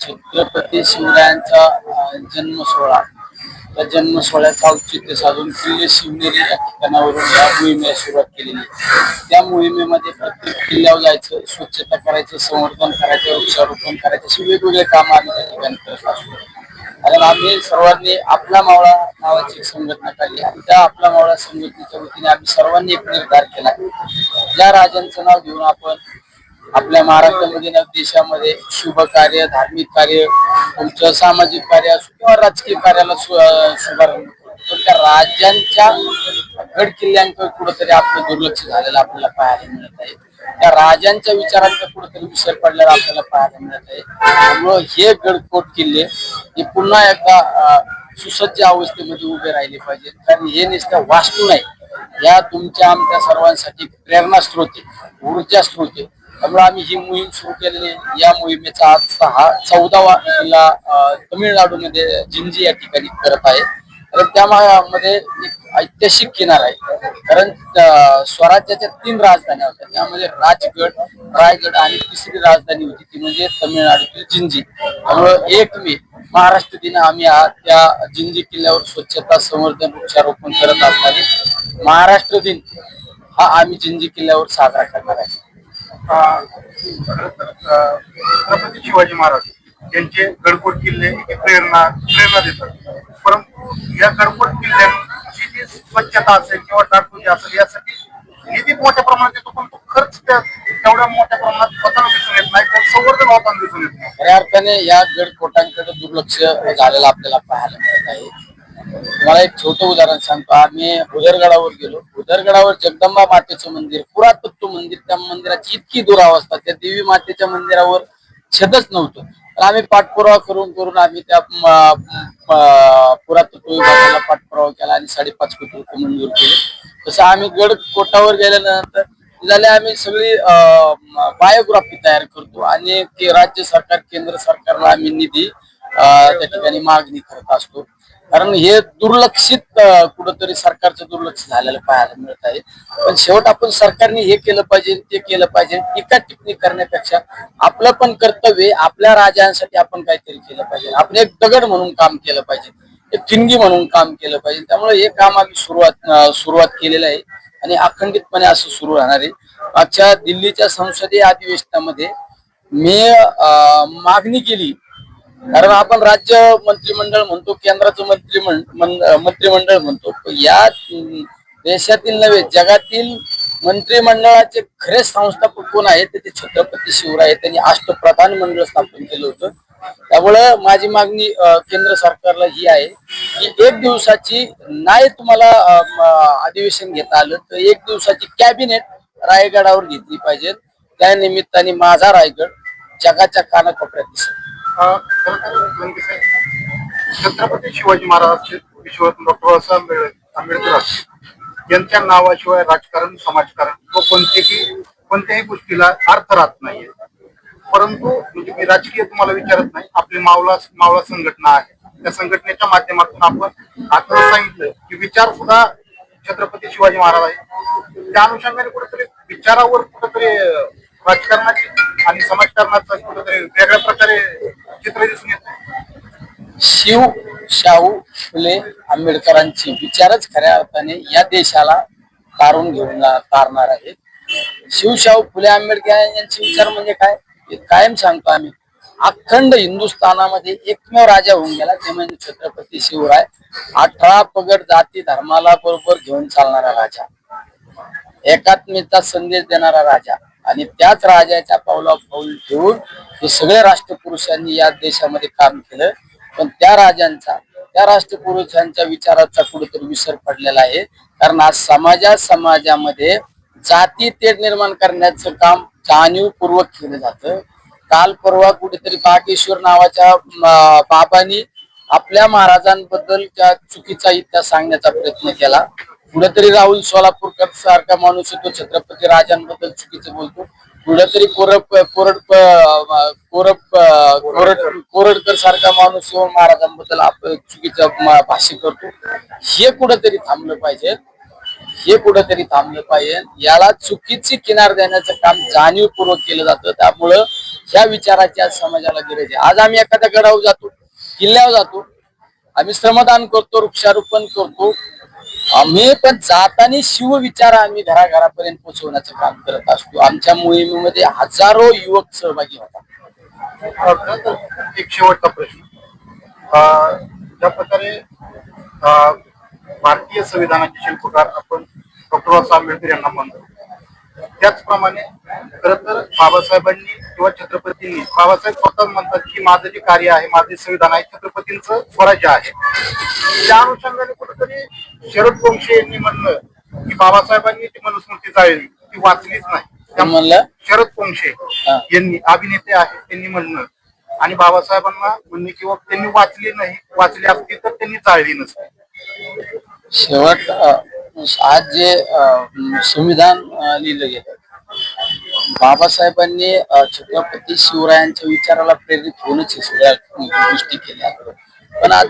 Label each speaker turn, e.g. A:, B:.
A: छत्रपती शिवरायांचा जन्म सोहळा, त्या जन्म सोहळ्याचं औचित्य साधून किल्ले शिवनेरी या ठिकाणावरून या मोहिमेला सुरुवात केलेली आहे। त्या मोहिमेमध्ये प्रत्येक किल्ल्यावर जायचं, स्वच्छता करायचं, संवर्धन करायचं, वृक्षारोपण करायचं, अशी वेगवेगळे काम आम्ही त्या ठिकाणी करत असतो। कारण आम्ही सर्वांनी आपला मावळा नावाची संघटना काढली आणि त्या आपला मावळा संघटनेच्या वतीने आम्ही सर्वांनी एक निर्धार केला, ज्या राजांचं नाव घेऊन आपण आपल्या महाराष्ट्रामध्ये ना देशामध्ये शुभ कार्य, धार्मिक कार्य, तुमचं सामाजिक कार्य असो किंवा राजकीय कार्याला शुभारंभ पण त्या राज्यांच्या गड किल्ल्यांकडे कुठेतरी आपलं दुर्लक्ष झालेलं आपल्याला पाहायला मिळत आहे। त्या राजांच्या विचारांचा कुठेतरी विसर पडलेला आपल्याला पाहायला मिळत आहे। त्यामुळं हे गडकोट किल्ले हे पुन्हा एकदा सुसज्ज अवस्थेमध्ये उभे राहिले पाहिजे, कारण हे नुसतं वास्तू नाही, या तुमच्या आमच्या सर्वांसाठी प्रेरणा स्रोत आहे, ऊर्जा स्रोत आहे। त्यामुळे आम्ही ही मोहीम सुरू केलेली आहे। या मोहिमेचा आजचा हा 14वा किल्ला तमिळनाडूमध्ये जिंजी या ठिकाणी करत आहे। तर त्यामध्ये एक ऐतिहासिक किनारा आहे, कारण स्वराज्याच्या 3 राजधान्या होत्या, त्यामध्ये राजगड, रायगड आणि तिसरी राजधानी होती ती म्हणजे तमिळनाडूतील जिंजी। त्यामुळे 1 मे महाराष्ट्र दिन आम्ही त्या जिंजी किल्ल्यावर स्वच्छता, संवर्धन, वृक्षारोपण करत असताना महाराष्ट्र दिन हा आम्ही जिंजी किल्ल्यावर साजरा करणार आहे।
B: छत्रपती शिवाजी महाराज यांचे गडकोट किल्ले प्रेरणा देतात, परंतु या गडकोट किल्ल्यांची जी स्वच्छता असेल किंवा डागडुजी असेल यासाठी निधी मोठ्या प्रमाणात येतो, पण तो खर्च तेवढ्या मोठ्या प्रमाणात होताना दिसून येत नाही, तर संवर्धन होताना दिसून येत नाही।
A: खऱ्या अर्थाने या गडकोटांकडे दुर्लक्ष झालेलं आपल्याला पाहायला मिळत आहे। मला एक छोटं उदाहरण सांगतो। आम्ही भुदरगडावर गेलो, भुदरगडावर जगदंबा मातेचं मंदिर, पुरातत्व मंदिर, त्या मंदिराची इतकी दुरावस्था, त्या देवी मातेच्या मंदिरावर छतच नव्हतं। तर आम्ही पाठपुरावा करून आम्ही त्या पुरातत्व विभागाला पाठपुरावा केला आणि 5.5 कोटी रुपये मंजूर केले। तसं आम्ही गड कोटावर गेल्यानंतर झाले आम्ही सगळी बायोग्राफी तयार करतो आणि राज्य सरकार, केंद्र सरकारला आम्ही निधी त्या ठिकाणी मागणी करत असतो, कारण हे दुर्लक्षित कुठंतरी सरकारचं दुर्लक्ष झालेलं पाहायला मिळत आहे। पण शेवट आपण सरकारने हे केलं पाहिजे, ते केलं पाहिजे, टीका टिप्पणी करण्यापेक्षा आपलं पण कर्तव्य, आपल्या राजांसाठी आपण काहीतरी केलं पाहिजे, आपण एक दगड म्हणून काम केलं पाहिजे, एक ठिणगी म्हणून काम केलं पाहिजे। त्यामुळे हे काम आम्ही सुरुवात केलेलं आहे आणि अखंडितपणे असं सुरू राहणार आहे। मागच्या दिल्लीच्या संसदीय अधिवेशनामध्ये मी मागणी केली, कारण आपण राज्य मंत्रिमंडळ म्हणतो, केंद्राचं मंत्रिमंडळ म्हणतो, या देशातील नव्हे जगातील मंत्रिमंडळाचे खरे संस्थापक कोण आहेत ते छत्रपती शिवराय, त्यांनी अष्टप्रधान मंडळ स्थापन केलं होतं। त्यामुळं माझी मागणी केंद्र सरकारला ही आहे की 1 दिवसाची नाही तुम्हाला अधिवेशन घेता आलं तर 1 दिवसाची कॅबिनेट रायगडावर घेतली पाहिजे, त्या निमित्ताने माझा रायगड जगाच्या कानाकोपऱ्यात दिसेल।
B: छत्रपती शिवाजी महाराज विश्वरत्न डॉक्टर बाबासाहेब आंबेडकर यांच्या नावाशिवाय राजकारण, समाजकारण व कोणत्याही गोष्टीला अर्थ राहत नाहीये। परंतु म्हणजे मी राजकीय तुम्हाला विचारत नाही, आपली मावळा संघटना आहे, त्या संघटनेच्या माध्यमातून आपण आता सांगितलं की विचार सुद्धा छत्रपती शिवाजी महाराज आहे, त्या अनुषंगाने कुठेतरी विचारावर कुठेतरी राजकारणाची आणि समाजकारणाचं कुठेतरी वेगळ्या प्रकारे चित्र दिसून येत।
A: शाहू फुले आंबेडकरांची विचारच खऱ्या अर्थाने या देशाला तारून घेऊन तारणार आहेत। शाहू फुले आंबेडकर यांचे विचार म्हणजे काय, हे कायम सांगतो आम्ही, अखंड हिंदुस्थानामध्ये एकमेव राजा होऊन गेला ते म्हणजे छत्रपती शिवराय, 18 पगड जाती धर्माला बरोबर घेऊन चालणारा राजा, एकात्मतेचा संदेश देणारा राजा, आणि त्याच राजाच्या पाऊल ठेवून हे सगळे राष्ट्रपुरुषांनी या देशामध्ये काम केलं। पण त्या राष्ट्रपुरुषांच्या विचाराचा कुठेतरी विसर पडलेला आहे, कारण आज समाजामध्ये जाती तेढ निर्माण करण्याचं काम जाणीवपूर्वक केलं जातं। काल परवा कुठेतरी बागेश्वर नावाच्या बाबांनी आपल्या महाराजांबद्दल त्या चुकीचा इतिहास सांगण्याचा प्रयत्न केला। कुठेतरी राहुल सोलापूरकर सारखा माणूस तो छत्रपती राजांबद्दल चुकीचं बोलतो, कुठेतरी कोरडकर सारखा माणूस महाराजांबद्दल चुकीचं भाष्य करतो। हे कुठेतरी थांबलं पाहिजे, याला चुकीची किनार देण्याचं काम जाणीवपूर्वक केलं जातं। त्यामुळं ह्या विचाराची आज समाजाला गरज आहे. आज आम्ही एखाद्या गडावर जातो, किल्ल्यावर जातो, आम्ही श्रमदान करतो, वृक्षारोपण करतो, आम्ही पण जाताना शिवविचार आम्ही घराघरापर्यंत पोहोचवण्याचं काम करत असतो. आमच्या मोहिमेमध्ये हजारो युवक सहभागी होतात.
B: एक शेवटचा प्रश्न, ज्या प्रकारे भारतीय संविधानाचे शिल्पकार आपण डॉक्टर बाबासाहेब आंबेडकर यांना मानतो, त्याचप्रमाणे खर तर बाबासाहेबांनी किंवा छत्रपतींनी, बाबासाहेब स्वतः म्हणतात की माझं जे कार्य आहे, माझे संविधान आहे, छत्रपतींचं स्वराज्य आहे. त्या अनुषंगाने कुठेतरी शरद वंशे यांनी म्हणलं की बाबासाहेबांनी ती मनुस्मृती जाळली, ती वाचलीच नाही.
A: म्हणलं
B: शरद वंशे यांनी, अभिनेते आहेत, त्यांनी म्हणणं आणि बाबासाहेबांना म्हणणे किंवा त्यांनी वाचली नाही, वाचली असती तर त्यांनी जाळली नसती.
A: शेवट आज जे संविधान लिहिलं गेलं, बाबासाहेबांनी छत्रपती शिवरायांच्या विचाराला प्रेरित होऊनच हे सगळ्या गोष्टी केल्या. पण आज